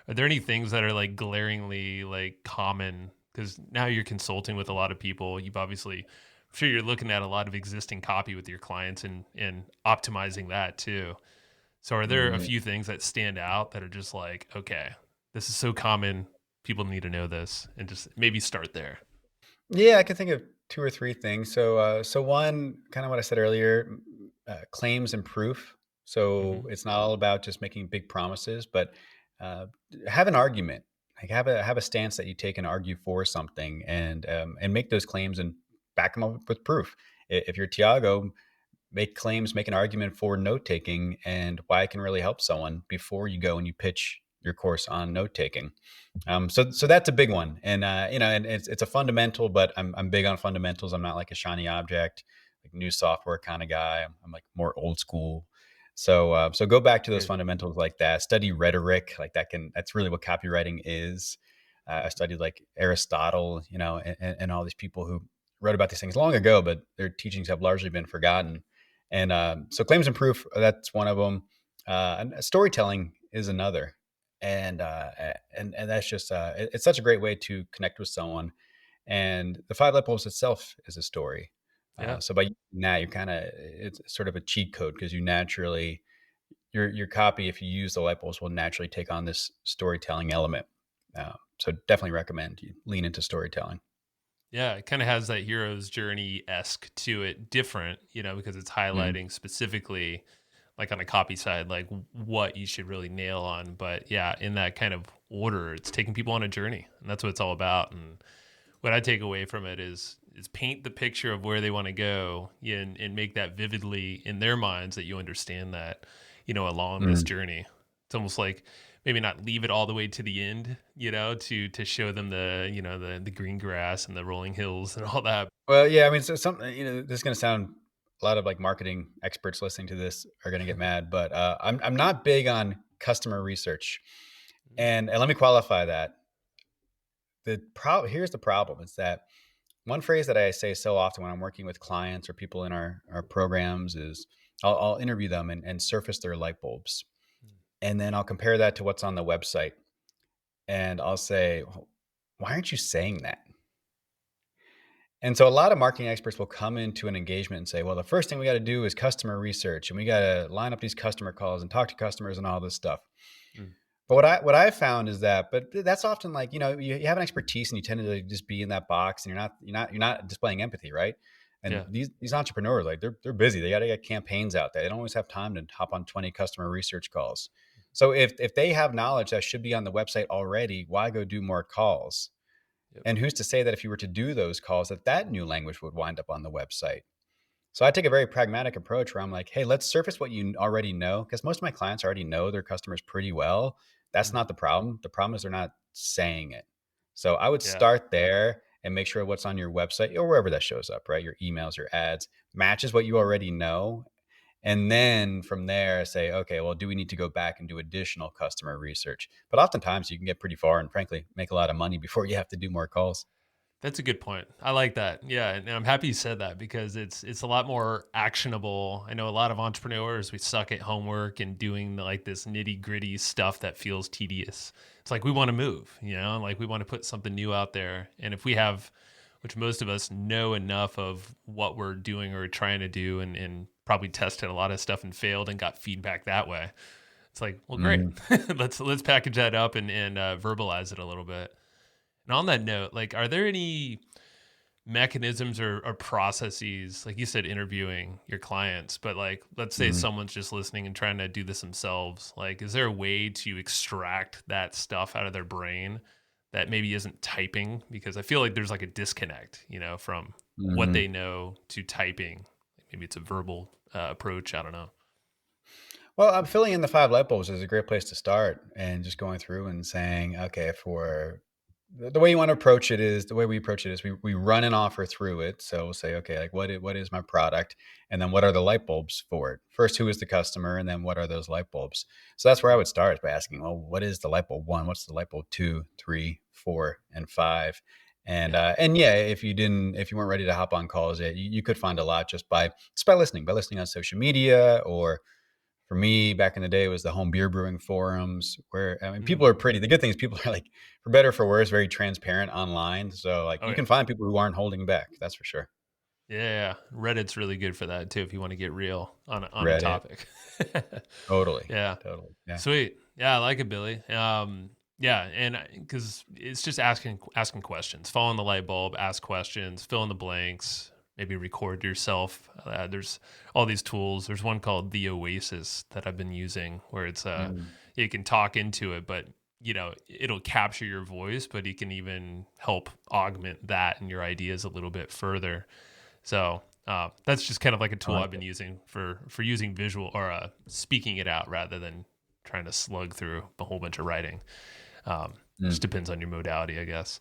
Are there any things that are like glaringly like common? Because now you're consulting with a lot of people. You've obviously, I'm sure you're looking at a lot of existing copy with your clients and optimizing that too. So, are there a mm. few things that stand out that are just like, okay, this is so common, people need to know this, and just maybe start there? Yeah, I can think of 2 or 3 things. So one, kind of what I said earlier, claims and proof. So Hmm. it's not all about just making big promises, but uh, have an argument. Like have a stance that you take and argue for something, and make those claims and back them up with proof. If you're Tiago, make claims, make an argument for note taking and why it can really help someone before you go and you pitch your course on note taking. So that's a big one, and it's a fundamental, but I'm big on fundamentals. I'm not like a shiny object, like new software kind of guy. I'm like more old school. So go back to those Good. fundamentals like that. Study rhetoric, like that's really what copywriting is. I studied like Aristotle, and all these people who wrote about these things long ago, but their teachings have largely been forgotten. And so claims and proof, that's one of them. And storytelling is another, and that's just it's such a great way to connect with someone. And the 5 light bulbs itself is a story. Yeah. So by using that, you kind of it's sort of a cheat code because you naturally your copy, if you use the light bulbs, will naturally take on this storytelling element. So definitely recommend you lean into storytelling. Yeah, it kind of has that hero's journey esque to it, different, because it's Mm, highlighting specifically, like on a copy side, like what you should really nail on. But yeah, in that kind of order, it's taking people on a journey, and that's what it's all about. And what I take away from it is paint the picture of where they want to go, yeah, and make that vividly in their minds that you understand that, along this mm. journey. It's almost like maybe not leave it all the way to the end, to show them the green grass and the rolling hills and all that. Well, yeah, I mean, so something, this is going to sound, a lot of like marketing experts listening to this are going to get mad, but I'm not big on customer research, and let me qualify that. Here's the problem: is that one phrase that I say so often when I'm working with clients or people in our programs is I'll interview them and surface their light bulbs, and then I'll compare that to what's on the website, and I'll say, "Well, why aren't you saying that?" And so a lot of marketing experts will come into an engagement and say, well, the first thing we got to do is customer research and we got to line up these customer calls and talk to customers and all this stuff. Mm. But what I found is that, but that's often like, you have an expertise and you tend to just be in that box and you're not displaying empathy, right? And Yeah. these entrepreneurs, like they're busy. They got to get campaigns out there. They don't always have time to hop on 20 customer research calls. So if they have knowledge that should be on the website already, why go do more calls? Yep. And who's to say that if you were to do those calls, that new language would wind up on the website? So I take a very pragmatic approach where I'm like, hey, let's surface what you already know, because most of my clients already know their customers pretty well. That's Mm. not the problem. The problem is they're not saying it. So I would Yeah. start there and make sure what's on your website or wherever that shows up, right? Your emails, your ads matches what you already know. And then from there, say, okay, well, do we need to go back and do additional customer research? But oftentimes you can get pretty far and frankly make a lot of money before you have to do more calls. That's a good point. I like that. Yeah, and I'm happy you said that because it's a lot more actionable. I know a lot of entrepreneurs, we suck at homework and doing like this nitty-gritty stuff that feels tedious. It's like we want to move, like we want to put something new out there. And if we have, which most of us know enough of what we're doing or trying to do and probably tested a lot of stuff and failed and got feedback that way. It's like, well, great. Mhm. Let's package that up and verbalize it a little bit. And on that note, like, are there any mechanisms or processes, like you said, interviewing your clients, but like, let's say Mhm. someone's just listening and trying to do this themselves. Like, is there a way to extract that stuff out of their brain that maybe isn't typing? Because I feel like there's like a disconnect, from what Mhm. they know to typing. Maybe it's a verbal approach. I don't know. Well, I'm filling in the 5 light bulbs is a great place to start, and just going through and saying, okay, for the way you want to approach it is the way we approach it is we run an offer through it. So we'll say, okay, like what is my product? And then what are the light bulbs for it? First, who is the customer? And then what are those light bulbs? So that's where I would start, is by asking, well, what is the light bulb one? What's the light bulb two, three, four, and five? Yeah. And yeah, if you weren't ready to hop on calls yet, you could find a lot just by listening on social media. Or for me, back in the day, it was the home beer brewing forums, where I mean, Mm. people are pretty. The good thing is people are, like, for better or for worse, very transparent online. So like Oh you yeah. can find people who aren't holding back. That's for sure. Yeah. Reddit's really good for that too, if you want to get real on a Reddit, topic. totally, Yeah. totally, yeah. Sweet. Yeah, I like it, Billy. Yeah, and because it's just asking questions, follow the light bulb, ask questions, fill in the blanks, maybe record yourself. There's all these tools. There's one called the Oasis that I've been using, where it's Mm, you can talk into it, but it'll capture your voice, but it can even help augment that and your ideas a little bit further. So that's just kind of like a I tool like I've been it. using for using visual or speaking it out rather than trying to slug through a whole bunch of writing. Just Mm, depends on your modality, I guess.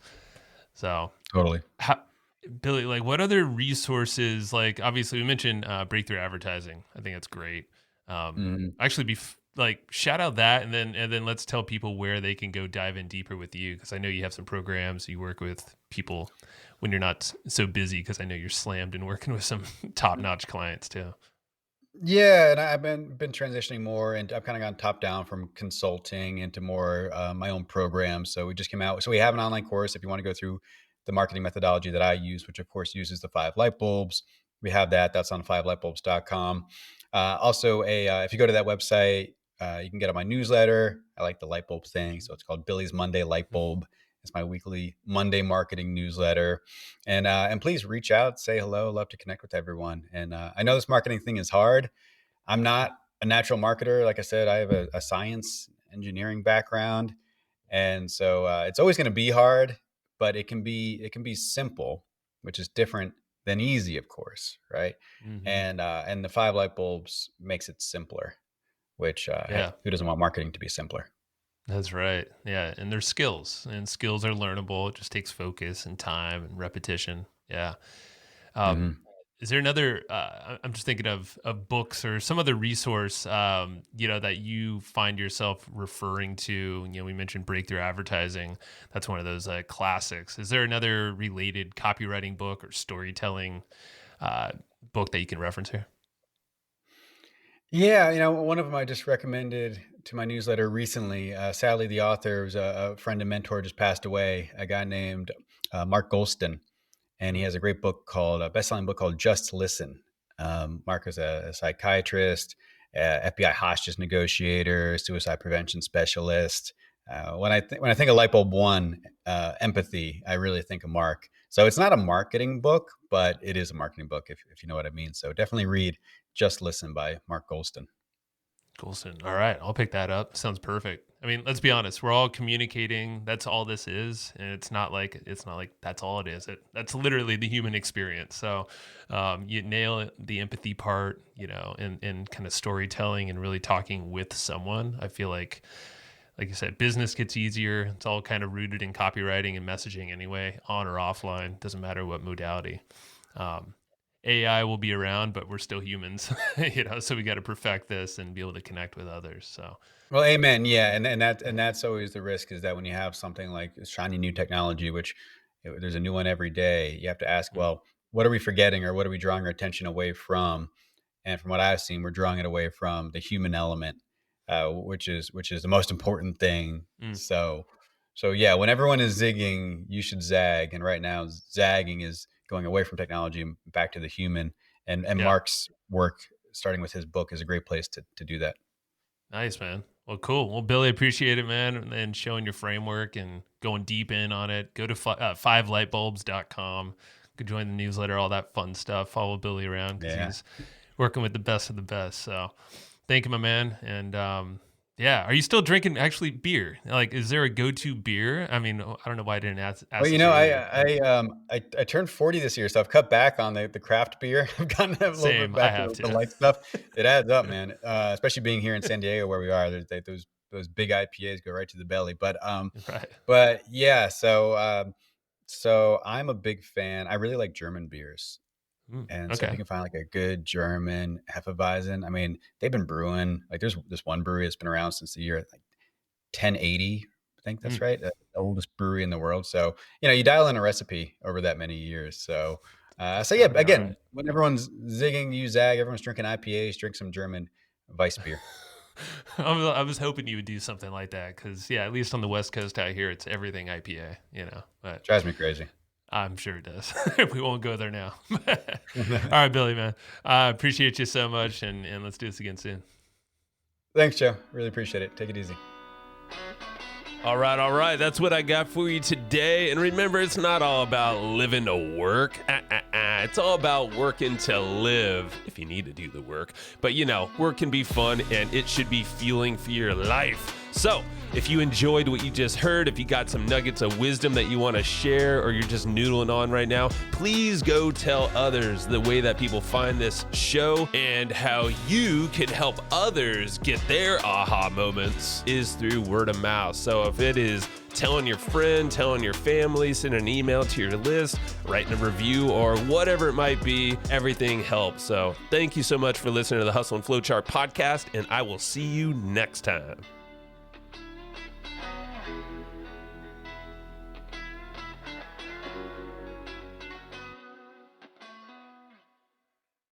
So, totally. how, Billy, like, what other resources? Like, obviously, we mentioned breakthrough advertising. I think that's great. Mhm. Actually, like shout out that, and then let's tell people where they can go dive in deeper with you, because I know you have some programs you work with people when you're not so busy. Because I know you're slammed and working with some top notch clients too. Yeah, and I've been transitioning more, and I've kind of gone top down from consulting into more my own programs. So we just came out. So we have an online course if you want to go through the marketing methodology that I use, which of course uses the 5 light bulbs. We have that. That's on 5lightbulbs.com. Also, if you go to that website, you can get on my newsletter. I like the light bulb thing, so it's called Billy's Monday Light Bulb. It's my weekly Monday marketing newsletter. And please reach out, say hello. Love to connect with everyone. And I know this marketing thing is hard. I'm not a natural marketer. Like I said, I have a science engineering background, and so it's always going to be hard. But it can be simple, which is different than easy, of course, right? Hmm. And the 5 light bulbs makes it simpler. Which hey, Yeah. who doesn't want marketing to be simpler? That's right. Yeah, and there's skills, and skills are learnable. It just takes focus and time and repetition. Yeah. Um, Hmm. is there another? I'm just thinking of books or some other resource, that you find yourself referring to. We mentioned breakthrough advertising. That's one of those classics. Is there another related copywriting book or storytelling uh, book that you can reference here? Yeah, one of them I just recommended to my newsletter recently. Sadly, the author was a friend and mentor, just passed away. A guy named Mark Golston, and he Mm, has a great book called a best-selling book called Just Listen. Mark is a psychiatrist, FBI hostage negotiator, suicide prevention specialist. When I think of Lightbulb One, empathy, I really think of Mark. So it's not a marketing book, but it is a marketing book, if you know what I mean. So definitely read Just Listen by Mark Golston. Colson. All right, I'll pick that up. Sounds perfect. I mean, let's be honest. We're all communicating. That's all this is, and it's not like that's all it is. That's literally the human experience. So, you nail the empathy part, and kind of storytelling and really talking with someone. I feel like you said, business gets easier. It's all kind of rooted in copywriting and messaging anyway, on or offline. Doesn't matter what modality. Um, AI will be around, but we're still humans, so we got to perfect this and be able to connect with others. So, Well, amen. Yeah, and that's always the risk, is that when you have something like shiny new technology, which There's a new one every day. You have to ask, Mm. well, what are we forgetting, or what are we drawing our attention away from? And from what I've seen, we're drawing it away from the human element, which is the most important thing. Mm. So yeah, when everyone is zigging, you should zag. And right now, zagging is going away from technology and back to the human. And Yeah. Mark's work, starting with his book, is a great place to do that. Nice, man. Well, cool. Well, Billy, appreciate it, man, and showing your framework and going deep in on it. Go to 5lightbulbs.com. Go join the newsletter, all that fun stuff. Follow Billy around because Yeah. he's working with the best of the best. So thank you, my man. And yeah, are you still drinking actually beer? Like, is there a go-to beer? I mean, I don't know why I didn't ask Well, this earlier. I turned 40 this year, so I've cut back on the craft beer. I've gotten a little bit Same, I back to have the to. light stuff. It adds up, man. Especially being here in San Diego where we are. Those big IPAs go right to the belly. Right. But yeah, so I'm a big fan. I really like German beers. And so if Okay. you can find like a good German Hefeweizen, I mean, they've been brewing. Like there's this one brewery that's been around since the year like 1080. I think that's Mm. right. The oldest brewery in the world. So, you dial in a recipe over that many years. So yeah, All right. All again, right. when everyone's zigging, you zag, everyone's drinking IPAs, drink some German Weiss beer. I was hoping you would do something like that because, yeah, at least on the West Coast out here, it's everything IPA, but Drives me crazy. I'm sure it does. We won't go there now. All right, Billy, man. I appreciate you so much, and let's do this again soon. Thanks, Joe. Really appreciate it. Take it easy. All right, all right. That's what I got for you today. And remember, it's not all about living to work. It's all about working to live, if you need to do the work. But, work can be fun, and it should be fueling for your life. So, if you enjoyed what you just heard, if you got some nuggets of wisdom that you want to share, or you're just noodling on right now, please go tell others the way that people find this show and how you can help others get their aha moments is through word of mouth. So if it is telling your friend, telling your family, sending an email to your list, writing a review, or whatever it might be, everything helps. So thank you so much for listening to the Hustle and Flowchart podcast, and I will see you next time.